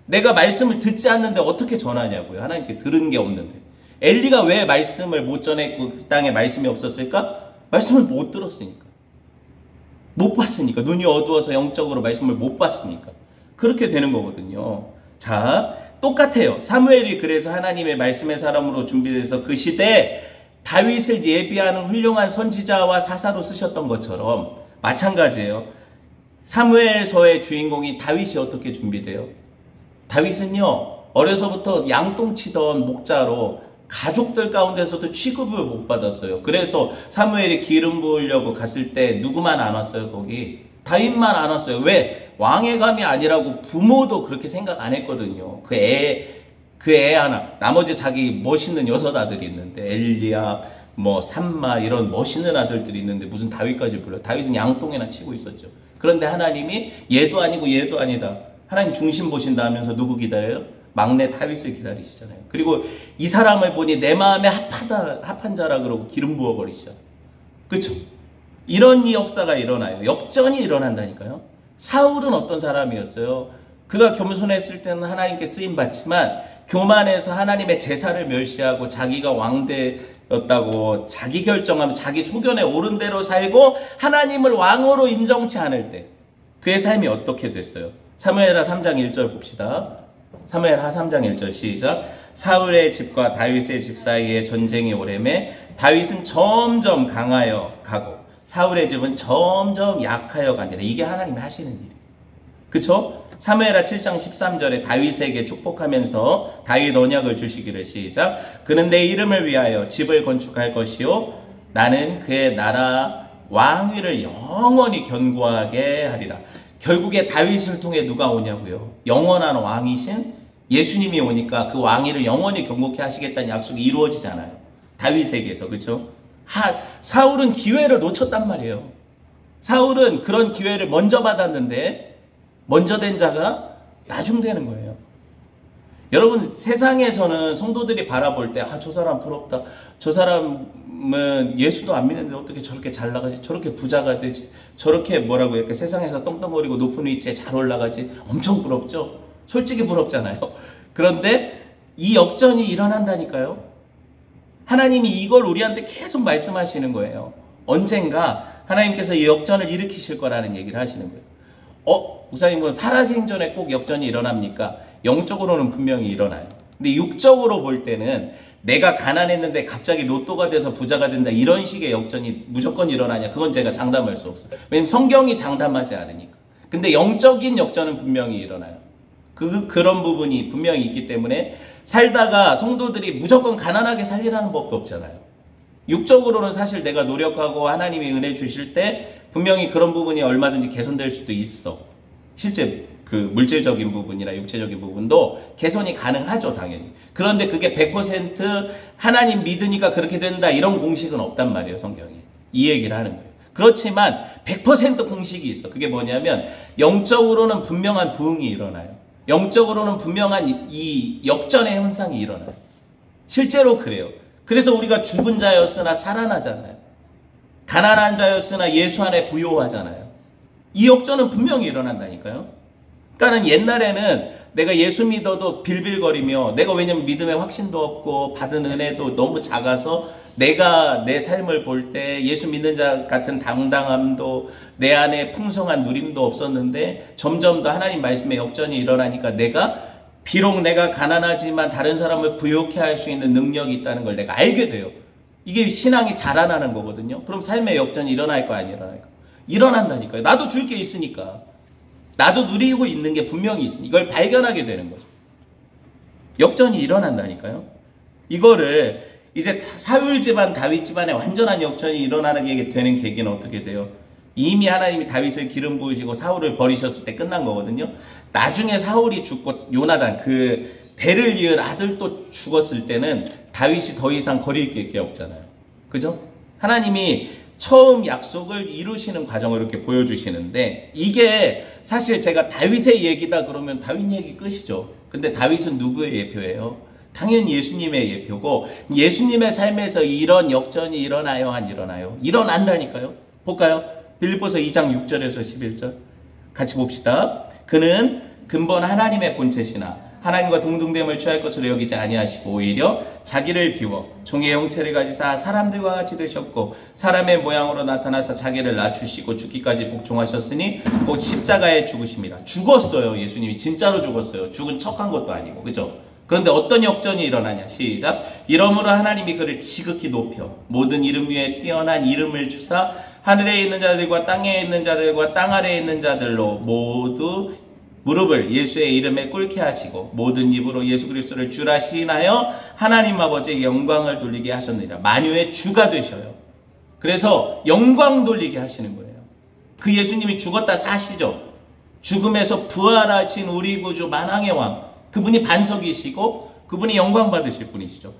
내가 말씀을 듣지 않는데 어떻게 전하냐고요. 하나님께 들은 게 없는데. 엘리가 왜 말씀을 못 전했고 그 땅에 말씀이 없었을까? 말씀을 못 들었으니까. 못 봤으니까. 눈이 어두워서 영적으로 말씀을 못 봤으니까. 그렇게 되는 거거든요. 자, 똑같아요. 사무엘이 그래서 하나님의 말씀의 사람으로 준비돼서 그 시대에 다윗을 예비하는 훌륭한 선지자와 사사로 쓰셨던 것처럼 마찬가지예요. 사무엘서의 주인공이 다윗이 어떻게 준비돼요? 다윗은요, 어려서부터 양똥치던 목자로 가족들 가운데서도 취급을 못 받았어요. 그래서 사무엘이 기름 부으려고 갔을 때 누구만 안 왔어요, 거기? 다윗만 안 왔어요. 왜? 왕의 감이 아니라고 부모도 그렇게 생각 안 했거든요. 그 애 하나, 나머지 자기 멋있는 여섯 아들이 있는데, 엘리야, 삼마, 이런 멋있는 아들들이 있는데, 무슨 다윗까지 불러. 다윗은 양똥이나 치고 있었죠. 그런데 하나님이 얘도 아니고 얘도 아니다. 하나님 중심 보신다 하면서 누구 기다려요? 막내 다윗을 기다리시잖아요. 그리고 이 사람을 보니 내 마음에 합한 자라 그러고 기름 부어버리시잖아요. 그렇죠? 이런 이 역사가 일어나요. 역전이 일어난다니까요. 사울은 어떤 사람이었어요? 그가 겸손했을 때는 하나님께 쓰임받지만 교만해서 하나님의 제사를 멸시하고 자기가 왕대였다고 자기 결정하면 자기 소견에 옳은 대로 살고 하나님을 왕으로 인정치 않을 때 그의 삶이 어떻게 됐어요? 사무엘하 3장 1절 봅시다. 사무엘하 3장 1절 시작. 사울의 집과 다윗의 집 사이에 전쟁이 오래매 다윗은 점점 강하여 가고 사울의 집은 점점 약하여 가니라. 이게 하나님이 하시는 일이에요. 그쵸? 사무엘하 7장 13절에 다윗에게 축복하면서 다윗 언약을 주시기를 시작. 그는 내 이름을 위하여 집을 건축할 것이요 나는 그의 나라 왕위를 영원히 견고하게 하리라. 결국에 다윗을 통해 누가 오냐고요? 영원한 왕이신 예수님이 오니까 그 왕위를 영원히 견고케 하시겠다는 약속이 이루어지잖아요. 다윗에게서. 그렇죠? 사울은 기회를 놓쳤단 말이에요. 사울은 그런 기회를 먼저 받았는데 먼저 된 자가 나중 되는 거예요. 여러분 세상에서는 성도들이 바라볼 때 저 사람 부럽다. 저 사람은 예수도 안 믿는데 어떻게 저렇게 잘 나가지? 저렇게 부자가 되지? 저렇게 뭐라고 약간 세상에서 떵떵거리고 높은 위치에 잘 올라가지? 엄청 부럽죠? 솔직히 부럽잖아요. 그런데 이 역전이 일어난다니까요. 하나님이 이걸 우리한테 계속 말씀하시는 거예요. 언젠가 하나님께서 이 역전을 일으키실 거라는 얘기를 하시는 거예요. 목사님은 살아생전에 꼭 역전이 일어납니까? 영적으로는 분명히 일어나요. 근데 육적으로 볼 때는 내가 가난했는데 갑자기 로또가 돼서 부자가 된다 이런 식의 역전이 무조건 일어나냐? 그건 제가 장담할 수 없어요. 왜냐면 성경이 장담하지 않으니까. 근데 영적인 역전은 분명히 일어나요. 그런 부분이 분명히 있기 때문에 살다가 성도들이 무조건 가난하게 살리라는 법도 없잖아요. 육적으로는 사실 내가 노력하고 하나님이 은혜 주실 때 분명히 그런 부분이 얼마든지 개선될 수도 있어. 실제 그 물질적인 부분이나 육체적인 부분도 개선이 가능하죠, 당연히. 그런데 그게 100% 하나님 믿으니까 그렇게 된다 이런 공식은 없단 말이에요, 성경에. 이 얘기를 하는 거예요. 그렇지만 100% 공식이 있어. 그게 뭐냐면 영적으로는 분명한 부흥이 일어나요. 영적으로는 분명한 이 역전의 현상이 일어나요. 실제로 그래요. 그래서 우리가 죽은 자였으나 살아나잖아요. 가난한 자였으나 예수 안에 부요하잖아요. 이 역전은 분명히 일어난다니까요. 그러니까 옛날에는 내가 예수 믿어도 빌빌거리며 내가 왜냐면 믿음에 확신도 없고 받은 은혜도 너무 작아서 내가 내 삶을 볼 때 예수 믿는 자 같은 당당함도 내 안에 풍성한 누림도 없었는데 점점 더 하나님 말씀의 역전이 일어나니까 비록 내가 가난하지만 다른 사람을 부욕해 할 수 있는 능력이 있다는 걸 내가 알게 돼요. 이게 신앙이 자라나는 거거든요. 그럼 삶의 역전이 일어날 거 아니에요? 일어난다니까요. 나도 줄 게 있으니까. 나도 누리고 있는 게 분명히 있으니 이걸 발견하게 되는 거죠. 역전이 일어난다니까요. 이거를 이제 사울 집안, 다윗 집안에 완전한 역전이 일어나게 되는 계기는 어떻게 돼요? 이미 하나님이 다윗을 기름 부으시고 사울을 버리셨을 때 끝난 거거든요. 나중에 사울이 죽고 요나단 그 대를 이을 아들도 죽었을 때는 다윗이 더 이상 거릴 게 없잖아요. 그죠? 하나님이 처음 약속을 이루시는 과정을 이렇게 보여주시는데 이게 사실 제가 다윗의 얘기다 그러면 다윗 얘기 끝이죠. 근데 다윗은 누구의 예표예요? 당연히 예수님의 예표고 예수님의 삶에서 이런 역전이 일어나요? 안 일어나요? 일어난다니까요. 볼까요? 빌립보서 2장 6절에서 11절 같이 봅시다. 그는 근본 하나님의 본체시나 하나님과 동등됨을 취할 것으로 여기지 아니하시고 오히려 자기를 비워 종의 형체를 가지사 사람들과 같이 되셨고 사람의 모양으로 나타나서 자기를 낮추시고 죽기까지 복종하셨으니 곧 십자가에 죽으십니다. 죽었어요. 예수님이 진짜로 죽었어요. 죽은 척한 것도 아니고. 그죠? 그런데 어떤 역전이 일어나냐? 시작. 이러므로 하나님이 그를 지극히 높여 모든 이름 위에 뛰어난 이름을 주사 하늘에 있는 자들과 땅에 있는 자들과 땅 아래에 있는 자들로 모두 무릎을 예수의 이름에 꿇게 하시고 모든 입으로 예수 그리스도를 주라 시인하여 하나님 아버지의 영광을 돌리게 하셨느니라. 만유의 주가 되셔요. 그래서 영광 돌리게 하시는 거예요. 그 예수님이 죽었다 사시죠. 죽음에서 부활하신 우리 구주 만왕의 왕, 그분이 반석이시고 그분이 영광 받으실 분이시죠.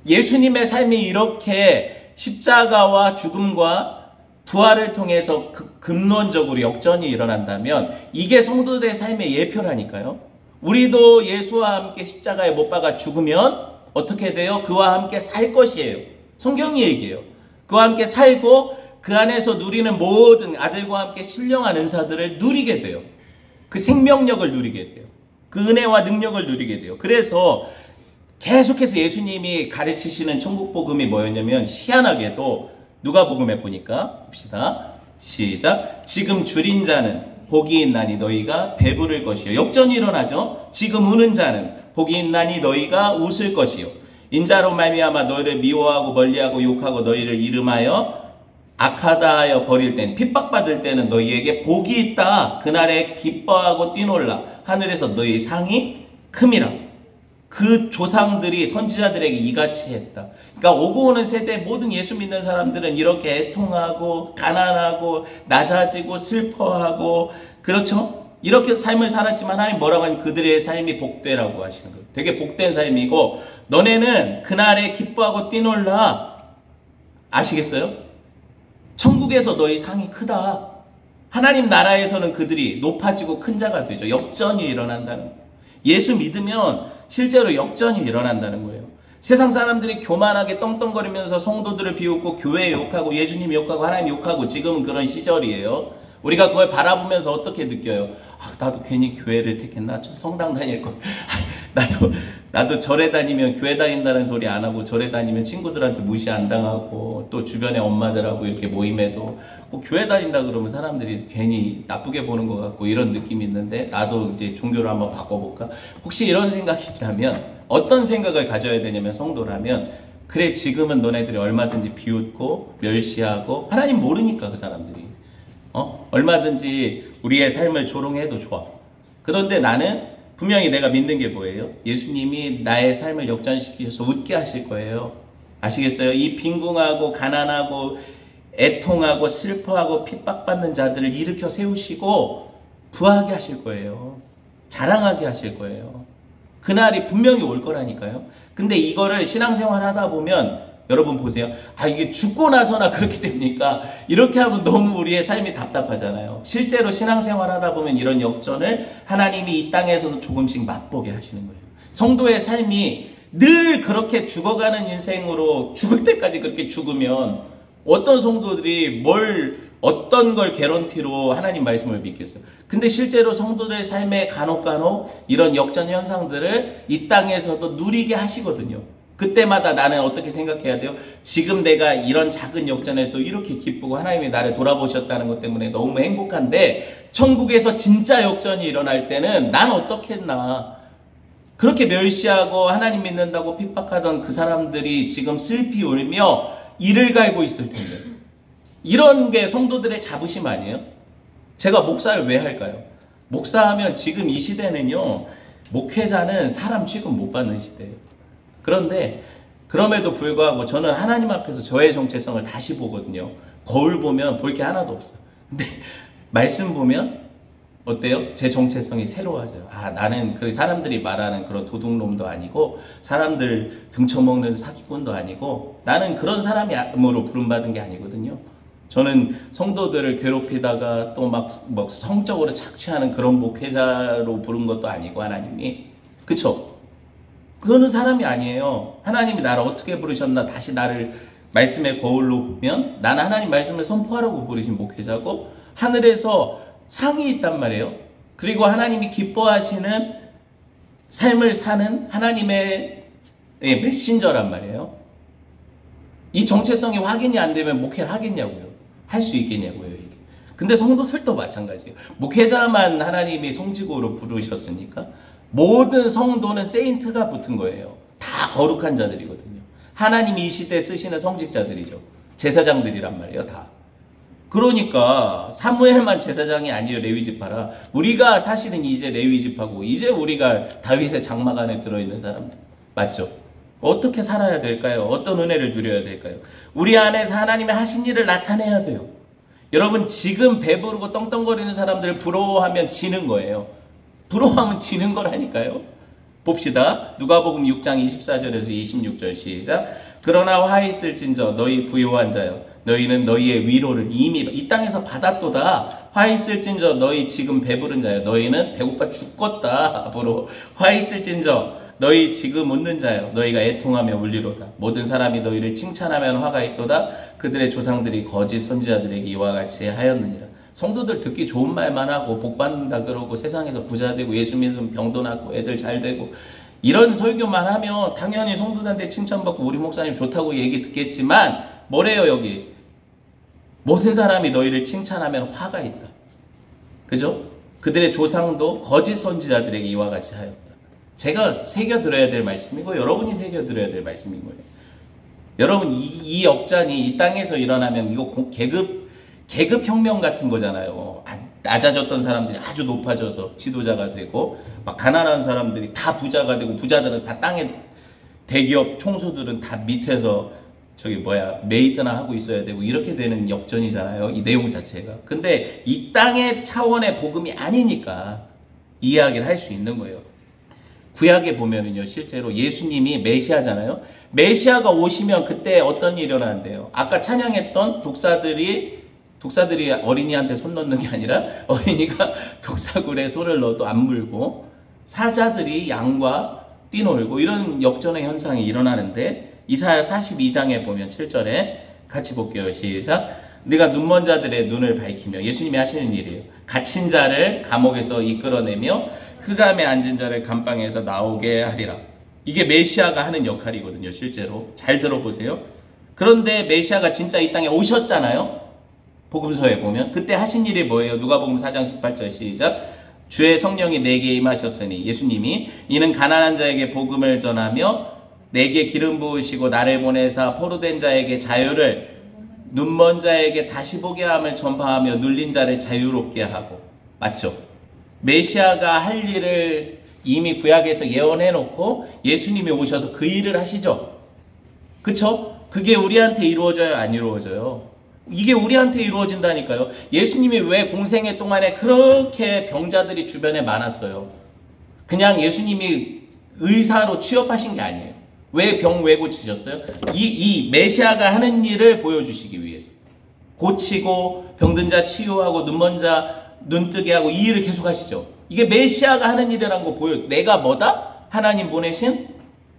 예수님의 삶이 이렇게 십자가와 죽음과 부활을 통해서 근본적으로 역전이 일어난다면 이게 성도들의 삶의 예표라니까요. 우리도 예수와 함께 십자가에 못 박아 죽으면 어떻게 돼요? 그와 함께 살 것이에요. 성경이 얘기해요. 그와 함께 살고 그 안에서 누리는 모든 아들과 함께 신령한 은사들을 누리게 돼요. 그 생명력을 누리게 돼요. 그 은혜와 능력을 누리게 돼요. 그래서 계속해서 예수님이 가르치시는 천국복음이 뭐였냐면 희한하게도 누가복음에 보니까 봅시다. 시작. 지금 줄인 자는 복이 있나니 너희가 배부를 것이요. 역전이 일어나죠. 지금 우는 자는 복이 있나니 너희가 웃을 것이요. 인자로 말미암아 너희를 미워하고 멀리하고 욕하고 너희를 이름하여 악하다 하여 버릴 때는 핍박받을 때는 너희에게 복이 있다. 그날에 기뻐하고 뛰놀라. 하늘에서 너희 상이 큼이라. 그 조상들이 선지자들에게 이같이 했다. 그러니까 오고 오는 세대 모든 예수 믿는 사람들은 이렇게 애통하고 가난하고 낮아지고 슬퍼하고 그렇죠? 이렇게 삶을 살았지만 하나님 뭐라고 하냐면 그들의 삶이 복되라고 하시는 거예요. 되게 복된 삶이고 너네는 그날에 기뻐하고 뛰놀라. 아시겠어요? 천국에서 너희 상이 크다. 하나님 나라에서는 그들이 높아지고 큰 자가 되죠. 역전이 일어난다는 거예요. 예수 믿으면 실제로 역전이 일어난다는 거예요. 세상 사람들이 교만하게 떵떵거리면서 성도들을 비웃고 교회 욕하고 예수님 욕하고 하나님 욕하고 지금은 그런 시절이에요. 우리가 그걸 바라보면서 어떻게 느껴요? 아, 나도 괜히 교회를 택했나? 성당 다닐 걸. 나도 절에 다니면 교회 다닌다는 소리 안 하고 절에 다니면 친구들한테 무시 안 당하고 또 주변에 엄마들하고 이렇게 모임에도 꼭 교회 다닌다 그러면 사람들이 괜히 나쁘게 보는 것 같고 이런 느낌이 있는데 나도 이제 종교를 한번 바꿔볼까? 혹시 이런 생각이 있다면 어떤 생각을 가져야 되냐면 성도라면 그래 지금은 너네들이 얼마든지 비웃고 멸시하고 하나님 모르니까 그 사람들이 얼마든지 우리의 삶을 조롱해도 좋아. 그런데 나는 분명히 내가 믿는 게 뭐예요? 예수님이 나의 삶을 역전시키셔서 웃게 하실 거예요. 아시겠어요? 이 빈궁하고 가난하고 애통하고 슬퍼하고 핍박받는 자들을 일으켜 세우시고 부하게 하실 거예요. 자랑하게 하실 거예요. 그날이 분명히 올 거라니까요. 근데 이거를 신앙생활 하다 보면 여러분 보세요. 아 이게 죽고 나서나 그렇게 됩니까? 이렇게 하면 너무 우리의 삶이 답답하잖아요. 실제로 신앙생활 하다 보면 이런 역전을 하나님이 이 땅에서도 조금씩 맛보게 하시는 거예요. 성도의 삶이 늘 그렇게 죽어가는 인생으로 죽을 때까지 그렇게 죽으면 어떤 성도들이 어떤 걸 개런티로 하나님 말씀을 믿겠어요. 근데 실제로 성도들의 삶에 간혹 이런 역전 현상들을 이 땅에서도 누리게 하시거든요. 그때마다 나는 어떻게 생각해야 돼요? 지금 내가 이런 작은 역전에서 이렇게 기쁘고 하나님이 나를 돌아보셨다는 것 때문에 너무 행복한데 천국에서 진짜 역전이 일어날 때는 난 어떻게 했나? 그렇게 멸시하고 하나님 믿는다고 핍박하던 그 사람들이 지금 슬피 울며 이를 갈고 있을 텐데 이런 게 성도들의 자부심 아니에요? 제가 목사를 왜 할까요? 목사하면 지금 이 시대는요, 목회자는 사람 취급 못 받는 시대예요. 그런데 그럼에도 불구하고 저는 하나님 앞에서 저의 정체성을 다시 보거든요. 거울 보면 볼 게 하나도 없어. 근데 말씀 보면 어때요? 제 정체성이 새로워져요. 아, 나는 그 사람들이 말하는 그런 도둑놈도 아니고 사람들 등쳐먹는 사기꾼도 아니고 나는 그런 사람으로 부름받은 게 아니거든요. 저는 성도들을 괴롭히다가 또 막 성적으로 착취하는 그런 목회자로 부른 것도 아니고 하나님이, 그쵸? 그거는 사람이 아니에요. 하나님이 나를 어떻게 부르셨나 다시 나를 말씀의 거울로 보면 나는 하나님 말씀을 선포하라고 부르신 목회자고 하늘에서 상이 있단 말이에요. 그리고 하나님이 기뻐하시는 삶을 사는 하나님의 메신저란 말이에요. 이 정체성이 확인이 안 되면 목회를 하겠냐고요. 할 수 있겠냐고요. 이게. 근데 성도들도 마찬가지예요. 목회자만 하나님이 성직으로 부르셨으니까 모든 성도는 세인트가 붙은 거예요. 다 거룩한 자들이거든요. 하나님이 이 시대에 쓰시는 성직자들이죠. 제사장들이란 말이에요. 다. 그러니까 사무엘만 제사장이 아니에요. 레위지파라. 우리가 사실은 이제 레위지파고 이제 우리가 다윗의 장막 안에 들어있는 사람들. 맞죠? 어떻게 살아야 될까요? 어떤 은혜를 누려야 될까요? 우리 안에서 하나님의 하신 일을 나타내야 돼요. 여러분, 지금 배부르고 떵떵거리는 사람들을 부러워하면 지는 거예요. 부러워하면 지는 거라니까요. 봅시다. 누가복음 6장 24절에서 26절 시작. 그러나 화 있을진저 너희 부요한 자여 너희는 너희의 위로를 이미 이 땅에서 받았도다. 화 있을진저 너희 지금 배부른 자여 너희는 배고파 죽겠다. 앞으로 화 있을진저 너희 지금 웃는 자여 너희가 애통하며 울리로다. 모든 사람이 너희를 칭찬하면 화가 있도다. 그들의 조상들이 거짓 선지자들에게 이와 같이 하였느니라. 성도들 듣기 좋은 말만 하고 복 받는다 그러고 세상에서 부자 되고 예수 믿으면 병도 낫고 애들 잘 되고 이런 설교만 하면 당연히 성도들한테 칭찬받고 우리 목사님 좋다고 얘기 듣겠지만 뭐래요 여기? 모든 사람이 너희를 칭찬하면 화가 있다. 그죠? 그들의 조상도 거짓 선지자들에게 이와 같이 하였다. 제가 새겨들어야 될 말씀이고 여러분이 새겨들어야 될 말씀인 거예요. 여러분 이 역전이 이 땅에서 일어나면 이거 계급 혁명 같은 거잖아요. 낮아졌던 사람들이 아주 높아져서 지도자가 되고 막 가난한 사람들이 다 부자가 되고 부자들은 다 땅에 대기업 총수들은 다 밑에서 메이드나 하고 있어야 되고 이렇게 되는 역전이잖아요. 이 내용 자체가. 근데 이 땅의 차원의 복음이 아니니까 이야기를 할 수 있는 거예요. 구약에 보면은요, 실제로 예수님이 메시아잖아요. 메시아가 오시면 그때 어떤 일이 일어나는데요? 아까 찬양했던 독사들이 어린이한테 손 넣는 게 아니라 어린이가 독사굴에 손을 넣어도 안 물고 사자들이 양과 뛰놀고 이런 역전의 현상이 일어나는데 이사야 42장에 보면 7절에 같이 볼게요. 시작. 네가 눈먼 자들의 눈을 밝히며 예수님이 하시는 일이에요. 갇힌 자를 감옥에서 이끌어내며 흑암에 앉은 자를 감방에서 나오게 하리라. 이게 메시아가 하는 역할이거든요. 실제로 잘 들어보세요. 그런데 메시아가 진짜 이 땅에 오셨잖아요. 복음서에 보면 그때 하신 일이 뭐예요? 누가복음 4장 18절 시작. 주의 성령이 내게 임하셨으니 예수님이 이는 가난한 자에게 복음을 전하며 내게 기름 부으시고 나를 보내사 포로된 자에게 자유를 눈먼 자에게 다시 보게 함을 전파하며 눌린 자를 자유롭게 하고. 맞죠? 메시아가 할 일을 이미 구약에서 예언해 놓고 예수님이 오셔서 그 일을 하시죠. 그쵸? 그게 우리한테 이루어져요? 안 이루어져요? 이게 우리한테 이루어진다니까요. 예수님이 왜 공생애 동안에 그렇게 병자들이 주변에 많았어요? 그냥 예수님이 의사로 취업하신 게 아니에요. 왜 병 왜 고치셨어요? 이 메시아가 하는 일을 보여주시기 위해서. 고치고 병든 자 치유하고 눈먼 자 눈뜨게 하고 이 일을 계속 하시죠. 이게 메시아가 하는 일이라는 거 내가 뭐다? 하나님 보내신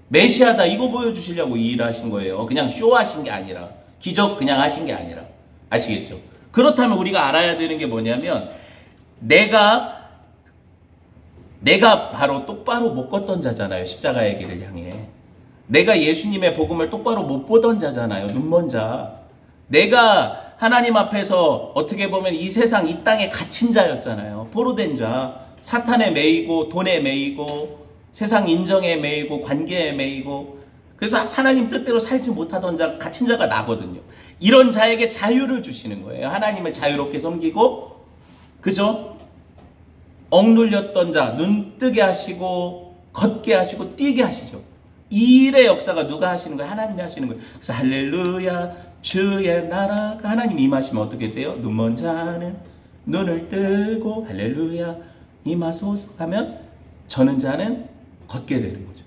메시아다. 이거 보여주시려고 이 일을 하신 거예요. 그냥 쇼하신 게 아니라. 기적 그냥 하신 게 아니라. 아시겠죠? 그렇다면 우리가 알아야 되는 게 뭐냐면 내가 바로 똑바로 못 걷던 자잖아요. 십자가의 길을 향해. 내가 예수님의 복음을 똑바로 못 보던 자잖아요. 눈먼 자. 내가 하나님 앞에서 어떻게 보면 이 세상 이 땅에 갇힌 자였잖아요. 포로된 자. 사탄에 매이고 돈에 매이고 세상 인정에 매이고 관계에 매이고 그래서 하나님 뜻대로 살지 못하던 자, 갇힌 자가 나거든요. 이런 자에게 자유를 주시는 거예요. 하나님을 자유롭게 섬기고, 그죠? 억눌렸던 자 눈 뜨게 하시고 걷게 하시고 뛰게 하시죠. 이 일의 역사가 누가 하시는 거예요? 하나님이 하시는 거예요. 그래서 할렐루야 주의 나라가 하나님 임하시면 어떻게 돼요? 눈먼 자는 눈을 뜨고 할렐루야 임하소서 하면 저는 자는 걷게 되는 거죠.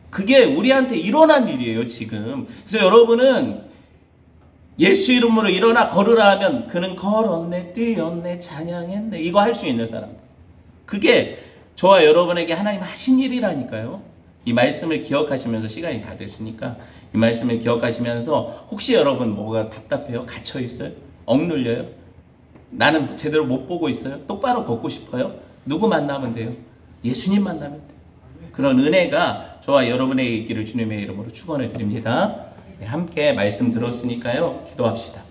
그게 우리한테 일어난 일이에요 지금. 그래서 여러분은 예수 이름으로 일어나 걸으라 하면 그는 걸었네 뛰었네 찬양했네 이거 할 수 있는 사람. 그게 저와 여러분에게 하나님 하신 일이라니까요. 이 말씀을 기억하시면서 시간이 다 됐으니까 이 말씀을 기억하시면서 혹시 여러분 뭐가 답답해요? 갇혀 있어요? 억눌려요? 나는 제대로 못 보고 있어요? 똑바로 걷고 싶어요? 누구 만나면 돼요? 예수님 만나면 돼요. 그런 은혜가 저와 여러분에게 있기를 주님의 이름으로 축원해 드립니다. 네, 함께 말씀 들었으니까요. 기도합시다.